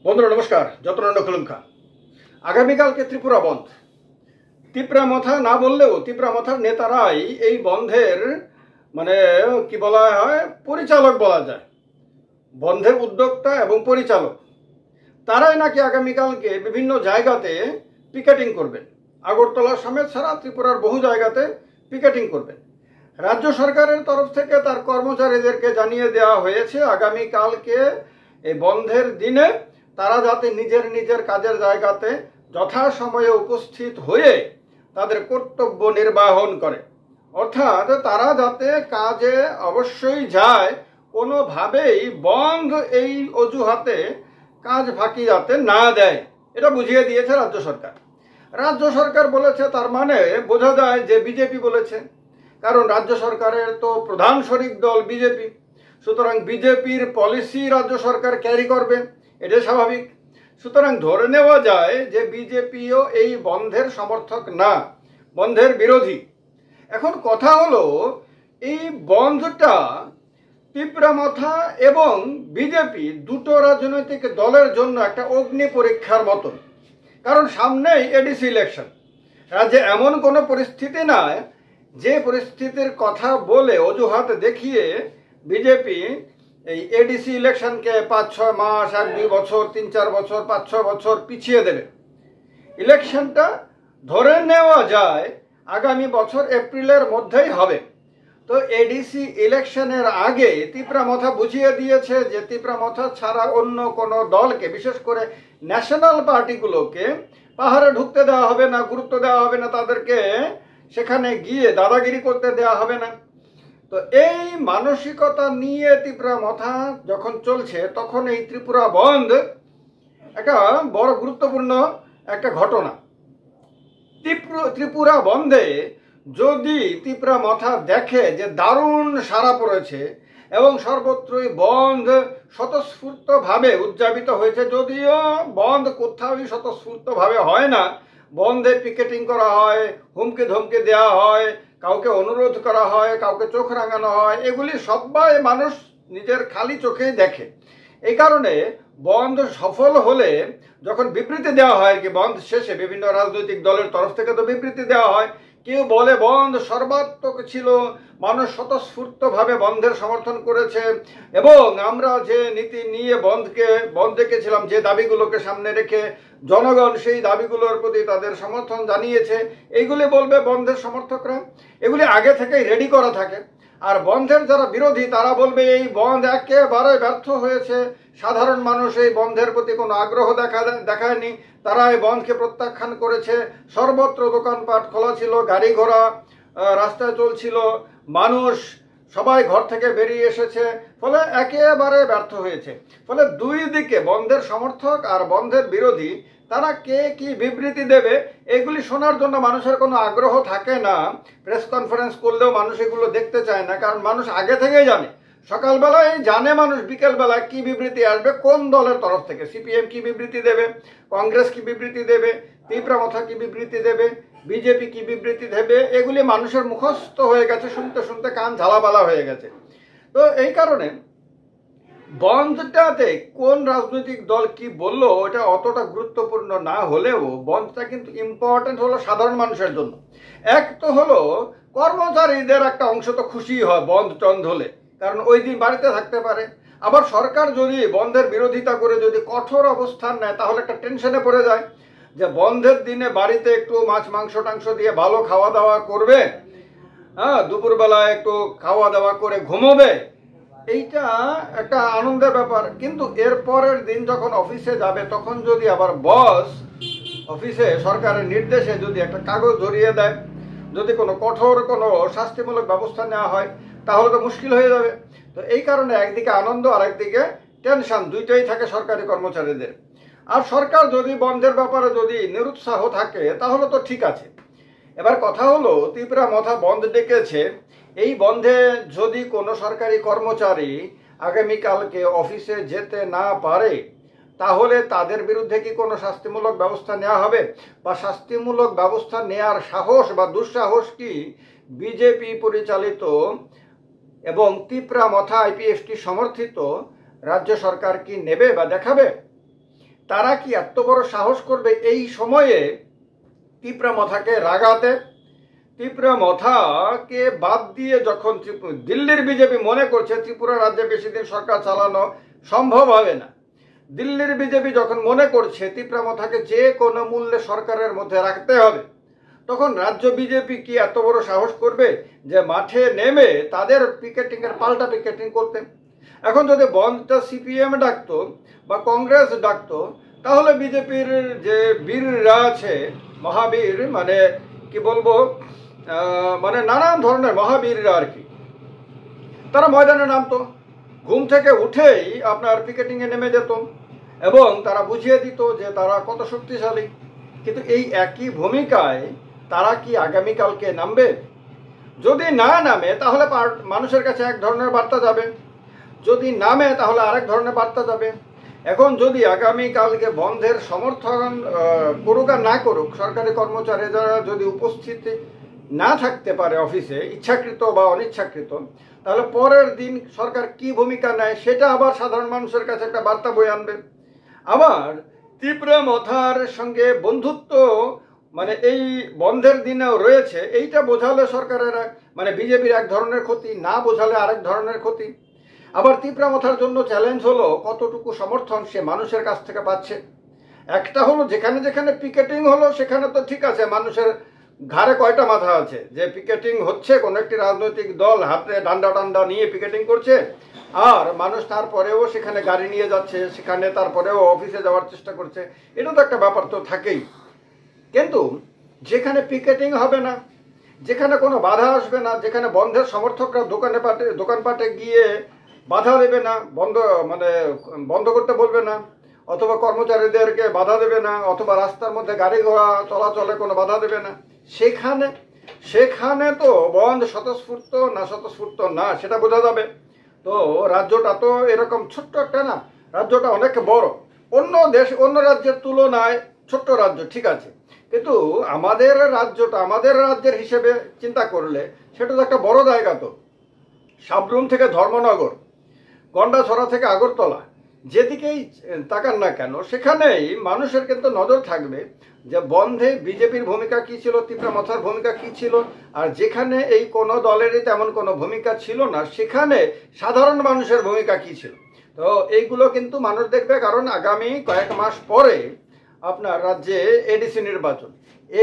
বন্ধুরা নমস্কার, যতনন্দ খুলুমখা। আগামীকালকে ত্রিপুরা বন্ধ। তিপ্রামথা না বললেও তিপ্রামথার নেতারাই এই বন্ধের কি বলা হয়, পরিচালক বলা যায়। বন্ধের উদ্যোক্তা এবং পরিচালক তারাই নাকি আগামীকালকে বিভিন্ন জায়গাতে পিকেটিং করবেন। আগরতলা সমেত সারা ত্রিপুরার বহু জায়গাতে পিকেটিং করবেন। রাজ্য সরকারের তরফ থেকে তার কর্মচারীদেরকে জানিয়ে দেওয়া হয়েছে আগামীকালকে এই বন্ধের দিনে তারা যাতে নিজের নিজের কাজের জায়গাতে যথাসময়ে উপস্থিত হয়ে তাদের কর্তব্য নির্বাহন করে, অর্থাৎ তারা যাতে কাজে অবশ্যই যায়, কোনোভাবেই বন্ধ এই অজুহাতে কাজ ফাঁকি যাতে না দেয়, এটা বুঝিয়ে দিয়েছে রাজ্য সরকার। রাজ্য সরকার বলেছে, তার মানে বোঝা যায় যে বিজেপি বলেছে, কারণ রাজ্য সরকারের তো প্রধান শরিক দল বিজেপি, সুতরাং বিজেপির পলিসি রাজ্য সরকার ক্যারি করবে, এটা স্বাভাবিক। সুতরাং ধরে নেওয়া যায় যে বিজেপিও এই বন্ধের সমর্থক না, বন্ধের বিরোধী। এখন কথা হলো, এই বন্ধটা তিপ্রামথা এবং বিজেপি দুটো রাজনৈতিক দলের জন্য একটা অগ্নি পরীক্ষার মতন, কারণ সামনেই এডিসি ইলেকশন। রাজ্যে এমন কোনো পরিস্থিতি নাই যে পরিস্থিতির কথা বলে অজুহাত দেখিয়ে বিজেপি এই এডিসি ইলেকশনকে 5-6 মাস, 1-2 বছর, 3-4 বছর, 5-6 বছর পিছিয়ে দেবে। ইলেকশনটা ধরে নেওয়া যায় আগামী বছর এপ্রিলের মধ্যেই হবে। তো এডিসি ইলেকশনের আগে তিপ্রামথা বুঝিয়ে দিয়েছে যে তিপ্রামথা ছাড়া অন্য কোনো দলকে, বিশেষ করে ন্যাশনাল পার্টিগুলোকে পাহাড়ে ঢুকতে দেওয়া হবে না, গুরুত্ব দেওয়া হবে না, তাদেরকে সেখানে গিয়ে দাদাগিরি করতে দেওয়া হবে না। তো এই মানসিকতা নিয়ে তিপ্রামথা যখন চলছে, তখন এই ত্রিপুরা বন্ধ একটা বড় গুরুত্বপূর্ণ একটা ঘটনা। ত্রিপুরা বন্ধে যদি তিপ্রামথা দেখে যে দারুণ সাড়া পড়েছে এবং সর্বত্রই বন্ধ স্বতঃস্ফূর্তভাবে উদযাপিত হয়েছে, যদিও বন্ধ কোথাওই স্বতঃস্ফূর্তভাবে হয় না, বন্ধে পিকেটিং করা হয়, হুমকি ধমকি দেওয়া হয়, কাউকে অনুরোধ করা হয়, কাউকে চোখ রাঙানো হয়, এগুলি সবাই মানুষ নিজের খালি চোখেই দেখে। এই কারণে বন্ধ সফল হলে যখন বিবৃতি দেওয়া হয়, কি বন্ধ শেষে বিভিন্ন রাজনৈতিক দলের তরফ থেকে তো বিবৃতি দেওয়া হয়, কেউ বলে বন্ধ সর্বাত্মক ছিল, মানুষ স্বতঃস্ফূর্তভাবে বন্ধের সমর্থন করেছে এবং আমরা যে নীতি নিয়ে বন্ধ রেখেছিলাম, যে দাবিগুলোকে সামনে রেখে জনগণ সেই দাবিগুলোর প্রতি তাদের সমর্থন জানিয়েছে, এইগুলি বলবে বন্ধের সমর্থকরা। এগুলি আগে থেকেই রেডি করা থাকে। আর বন্ধের যারা বিরোধী তারা বলবে এই বন্ধ একেবারে ব্যর্থ হয়েছে, সাধারণ মানুষ এই বন্ধের প্রতি কোনো আগ্রহ দেখায়নি, তারা এই বন্ধকে প্রত্যাখ্যান করেছে। সর্বত্র দোকানপাট খোলা ছিল, গাড়ি ঘোড়া রাস্তায় চলছিল, মানুষ সবাই ঘর থেকে বেরিয়ে এসেছে, ফলে একেবারে ব্যর্থ হয়েছে। ফলে দুই দিকে বন্ধের সমর্থক আর বন্ধের বিরোধী তারা কে কি বিবৃতি দেবে এগুলি শোনার জন্য মানুষের কোনো আগ্রহ থাকে না। প্রেস কনফারেন্স করলেও মানুষ এগুলো দেখতে চায় না, কারণ মানুষ আগে থেকেই জানে, সকালবেলায় জানে মানুষ বিকেলবেলায় কি বিবৃতি আসবে, কোন দলের তরফ থেকে। সিপিএম কি বিবৃতি দেবে, কংগ্রেস কি বিবৃতি দেবে, তিপ্রামথা কি বিবৃতি দেবে, বিজেপি কি বিবৃতি দেবে, এগুলি মানুষের মুখস্থ হয়ে গেছে, শুনতে শুনতে কান ঝালাপালা হয়ে গেছে। তো এই কারণে বন্ধটাতে কোন রাজনৈতিক দল কি বললো ওটা অতটা গুরুত্বপূর্ণ না হলেও বন্ধটা কিন্তু ইম্পর্টেন্ট হলো সাধারণ মানুষের জন্য। এক তো হলো কর্মচারীদের একটা অংশ তো খুশি হয় বন্ধ টন্ধ হলে, কারণ ওই দিন বাড়িতে থাকতে পারে। আবার সরকার যদি বন্ধের বিরোধিতা করে যদি কঠোর অবস্থান নেয়, তাহলে একটা টেনশনে পড়ে যায় যে বন্ধের দিনে বাড়িতে একটু মাছ মাংস টাংস দিয়ে ভালো খাওয়া দাওয়া করবে, দুপুরবেলায় একটু খাওয়া দাওয়া করে ঘুমোবে, এইটা একটা আনন্দের ব্যাপার। কিন্তু এর পরের দিন যখন অফিসে যাবে, তখন যদি আবার বস অফিসে সরকারের নির্দেশে যদি একটা কাগজ ধরিয়ে দেয়, যদি কোনো কঠোর কোনো শাস্তিমূলক ব্যবস্থা নেওয়া হয়, তাহলে তো মুশকিল হয়ে যাবে। তো এই কারণে একদিকে আনন্দ আর একদিকে টেনশন, দুইটাই থাকে সরকারি কর্মচারীদের। আর সরকার যদি বন্ধের ব্যাপারে যদি নিরুৎসাহ থাকে তাহলে তো ঠিক আছে। এবার কথা হলো, তিপ্রামথা বন্ধ ডেকেছে, এই বন্ধে যদি কোনো সরকারি কর্মচারী আগামীকালকে অফিসে যেতে না পারে, তাহলে তাদের বিরুদ্ধে কি কোনো শাস্তিমূলক ব্যবস্থা নেওয়া হবে, বা শাস্তিমূলক ব্যবস্থা নেওয়ার সাহস বা দুঃসাহস কি বিজেপি পরিচালিত এবং তিপ্রামথা আইপিএফটি সমর্থিত রাজ্য সরকার কি নেবে বা দেখাবে? তারা কি এত বড় সাহস করবে এই সময়ে তিপ্রামথাকে রাগাতে? তিপ্রামথাকে বাদ দিয়ে যখন দিল্লির বিজেপি মনে করছে ত্রিপুরা রাজ্যে বেশি দিন সরকার চালানো সম্ভব হবে না, দিল্লির বিজেপি যখন মনে করছে তিপ্রামথাকে যে কোনো মূল্যে সরকারের মধ্যে রাখতে হবে, তখন রাজ্য বিজেপি কি এত বড় সাহস করবে যে মাঠে নেমে তাদের পিকেটিংয়ের পাল্টা পিকেটিং করতে? এখন যদি বন্ধটা সিপিএম ডাকতো বা কংগ্রেস ডাকতো, তাহলে বিজেপির যে বীররা আছে, মহাবীর, মানে কি বলবো, মানে নানান ধরনের মহাবীররা আর কি, তারা ময়দানে নামতো, ঘুম থেকে উঠেই আপনার পিকেটিংয়ে নেমে যেত এবং তারা বুঝিয়ে দিত যে তারা কত শক্তিশালী। কিন্তু এই একই ভূমিকায় তারা কি আগামীকালকে নামবে? যদি না নামে তাহলে মানুষের কাছে এক ধরনের বার্তা যাবে, যদি নামে তাহলে আরেক ধরনের বার্তা যাবে। এখন যদি আগামীকালকে বন্ধের সমর্থন করুক আর না করুক, সরকারি কর্মচারীরা যদি উপস্থিত না থাকতে পারে অফিসে, ইচ্ছাকৃত বা অনিচ্ছাকৃত, তাহলে পরের দিন সরকার কি ভূমিকা নেয় সেটা আবার সাধারণ মানুষের কাছে একটা বার্তা বয়ে আনবে। আবার তিপ্রামথার সঙ্গে বন্ধুত্ব মানে এই বন্ধের দিনেও রয়েছে, এইটা বোঝালে সরকারের মানে বিজেপির এক ধরনের ক্ষতি, না বোঝালে আরেক ধরনের ক্ষতি। আবার তিপ্রামথার জন্য চ্যালেঞ্জ হলো কতটুকু সমর্থন সে মানুষের কাছ থেকে পাচ্ছে। একটা হলো যেখানে যেখানে পিকেটিং হলো সেখানে তো ঠিক আছে, মানুষের ঘাড়ে কয়টা মাথা আছে যে পিকেটিং হচ্ছে, কোনো একটি রাজনৈতিক দল হাতে ডান্ডা টান্ডা নিয়ে পিকেটিং করছে, আর মানুষ তারপরেও সেখানে গাড়ি নিয়ে যাচ্ছে, সেখানে তারপরেও অফিসে যাওয়ার চেষ্টা করছে, এটা তো একটা ব্যাপার তো থাকেই। কিন্তু যেখানে পিকেটিং হবে না, যেখানে কোনো বাধা আসবে না, যেখানে বন্ধের সমর্থকরা দোকানপাটে গিয়ে বাধা দেবে না, বন্ধ করতে বলবে না, অথবা কর্মচারীদেরকে বাধা দেবে না, অথবা রাস্তার মধ্যে গাড়ি ঘোড়া চলাচলে কোনো বাধা দেবে না, সেখানে তো বন্ধ স্বতঃস্ফূর্ত না সেটা বোঝা যাবে। তো রাজ্যটা তো এরকম ছোট্ট একটা না, রাজ্যটা অনেক বড়, অন্য রাজ্যের তুলনায় ছোট্ট রাজ্য ঠিক আছে, কিন্তু আমাদের রাজ্যটা আমাদের রাজ্যের হিসেবে চিন্তা করলে সেটা তো একটা বড় জায়গা। তো সাবরুম থেকে ধর্মনগর, গন্ডাছড়া থেকে আগরতলা, যেদিকেই তাকান না কেন সেখানেই মানুষের কিন্তু নজর থাকবে যে বন্ধে বিজেপির ভূমিকা কি ছিল, তিপ্রামথার ভূমিকা কি ছিল, আর যেখানে এই কোনো দলেরই তেমন কোনো ভূমিকা ছিল না সেখানে সাধারণ মানুষের ভূমিকা কি ছিল। তো এইগুলো কিন্তু মানুষ দেখবে, কারণ আগামী কয়েক মাস পরে আপনার রাজ্যে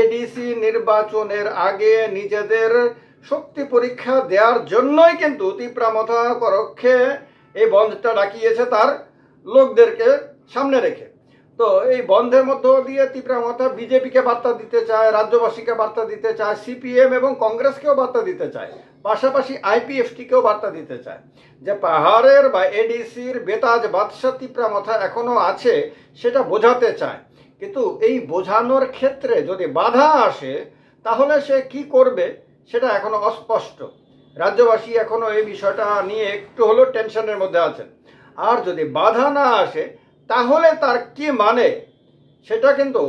এডিসি নির্বাচনের আগে নিজেদের শক্তি পরীক্ষা দেওয়ার জন্যই কিন্তু তিপ্রামথা পরোক্ষে এই বন্ধটা ডাকিয়েছে তার লোকদেরকে সামনে রেখে। তো এই বন্ধের মধ্য দিয়ে তিপ্রামথা বিজেপিকে বার্তা দিতে চায়, রাজ্যবাসীকে বার্তা দিতে চায়, সিপিএম এবং কংগ্রেসকেও বার্তা দিতে চায়, পাশাপাশি আইপিএফটিকেও বার্তা দিতে চায় যে পাহাড়ের বা এডিসির বেতাজ বাদশা তিপ্রামথা এখনো আছে, সেটা বোঝাতে চায়। কিন্তু এই বোঝানোর ক্ষেত্রে যদি বাধা আসে তাহলে সে কি করবে সেটা এখনো অস্পষ্ট। রাজ্যবাসী এখনো এই বিষয়টা নিয়ে একটু হলেও টেনশনের মধ্যে আছেন। আর যদি বাধা না আসে তাহলে তার কি মানে সেটা কিন্তু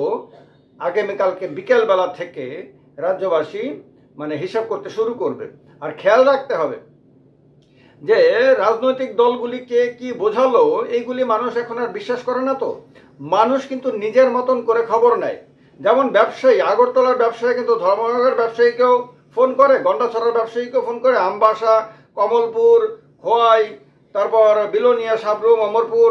আগামীকালকে বিকেলবেলা থেকে রাজ্যবাসী হিসাব করতে শুরু করবে। আর খেয়াল রাখতে হবে যে রাজনৈতিক দলগুলিকে কি বোঝালো এইগুলি মানুষ এখন আর বিশ্বাস করে না। তো মানুষ কিন্তু নিজের মতন করে খবর নেয়। যেমন ব্যবসায়ী, আগরতলার ব্যবসায়ী কিন্তু ধর্মনগরের ব্যবসায়ীকেও ফোন করে, গন্ডাছড়ার ব্যবসায়ীকেও ফোন করে, আমবাসা, কমলপুর, খোয়াই, তারপর বিলোনিয়া, সাবরুম, অমরপুর,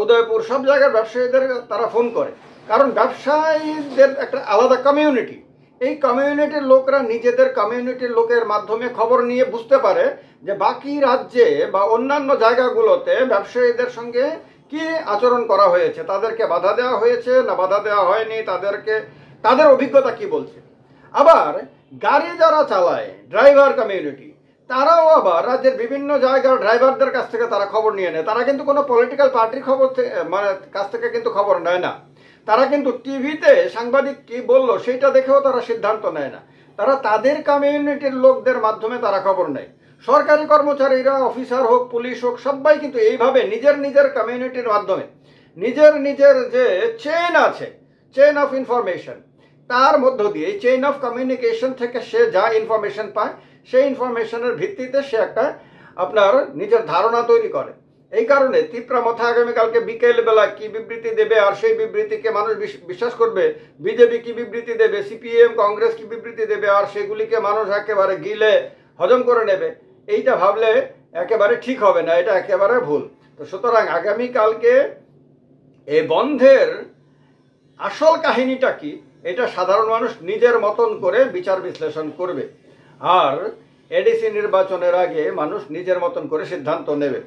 উদয়পুর, সব জায়গার ব্যবসায়ীদের তারা ফোন করে। কারণ ব্যবসায়ীদের একটা আলাদা কমিউনিটি, এই কমিউনিটির লোকরা নিজেদের কমিউনিটির লোকের মাধ্যমে খবর নিয়ে বুঝতে পারে যে বাকি রাজ্যে বা অন্যান্য জায়গাগুলোতে ব্যবসায়ীদের সঙ্গে কি আচরণ করা হয়েছে, তাদেরকে বাধা দেওয়া হয়েছে না বাধা দেওয়া হয়নি, তাদের অভিজ্ঞতা কি বলছে। আবার গাড়ি যারা চালায়, ড্রাইভার কমিউনিটি, তারাও আবার রাজ্যের বিভিন্ন জায়গার ড্রাইভারদের কাছ থেকে তারা খবর নিয়ে নেয়। তারা কিন্তু কোনো পলিটিক্যাল পার্টির খবর কাছ থেকে কিন্তু খবর নেয় না। তারা কিন্তু টিভিতে সাংবাদিক কি বললো সেইটা দেখেও তারা সিদ্ধান্ত নেয় না। তারা তাদের কমিউনিটির লোকদের মাধ্যমে তারা খবর নেয়। সরকারি কর্মচারীরা, অফিসার হোক, পুলিশ হোক, সবাই কিন্তু এইভাবে নিজের কমিউনিটির মাধ্যমে নিজের যে চেইন আছে, চেইন অফ ইনফরমেশন, তার মধ্য দিয়ে চেইন অফ কমিউনিকেশন থেকে সে যা ইনফরমেশন পায় সেই ইনফরমেশনের ভিত্তিতে সে একটা আপনার নিজের ধারণা তৈরি করে এই কারণে তিপ্রা মথা আগামীকালকে বিকেল বেলা কি বিবৃতি দেবে আর সেই বিবৃতিকে মানুষ বিশ্বাস করবে, বিজেপি কি বিবৃতি দেবে, সিপিএম কংগ্রেস কি বিবৃতি দেবে আর সেগুলিকে মানুষ একেবারে গিলে হজম করে নেবে, এইটা ভাবলে একেবারে ঠিক হবে না, এটা একেবারে ভুল। তো সুতরাং আগামীকালকে এই বন্ধের আসল কাহিনীটা কি, এটা সাধারণ মানুষ নিজের মতন করে বিচার বিশ্লেষণ করবে। আর এডিসি নির্বাচনের আগে মানুষ নিজের মতন করে সিদ্ধান্ত নেবে।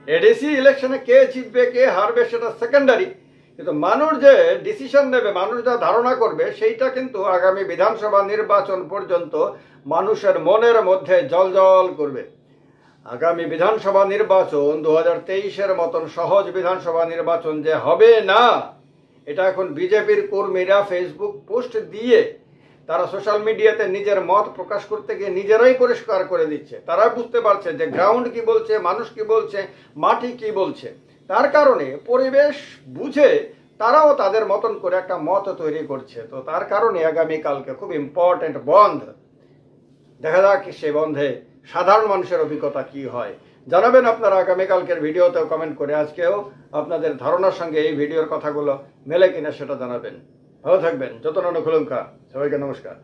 এডিসি ইলেকশনে কে জিতবে কে হারবে সেটা সেকেন্ডারি, কিন্তু মানুষ যে ডিসিশন নেবে, মানুষ যা ধারণা করবে, সেইটা কিন্তু আগামী বিধানসভা নির্বাচন পর্যন্ত মানুষের মনের মধ্যে জলজল করবে। আগামী বিধানসভা নির্বাচন 2023-এর মতন সহজ বিধানসভা নির্বাচন যে হবে না, এটা এখন বিজেপির কর্মীরা ফেসবুক পোস্ট দিয়ে তারা সোশ্যাল মিডিয়াতে নিজের মত প্রকাশ করতে গিয়ে নিজেরাই পরিষ্কার করে দিচ্ছে। তারা বুঝতে পারছে যে গ্রাউন্ড কি বলছে, মানুষ কি বলছে, মাটি কি বলছে। তার কারণে পরিবেশ বুঝে তারাও তাদের মতন করে একটা মত তৈরি করছে। তো তার কারণে আগামীকালকে খুব ইম্পর্টেন্ট বন্ধ। দেখা যাক সে বন্ধে সাধারণ মানুষের অভিজ্ঞতা কি হয়। জানাবেন আপনারা আগামীকালকের ভিডিওতেও কমেন্ট করে। আজকেও আপনাদের ধারণার সঙ্গে এই ভিডিওর কথাগুলো মেলে কিনা সেটা জানাবেন। ভালো থাকবেন। যতন অনুকুলঙ্কা, সবাইকে নমস্কার।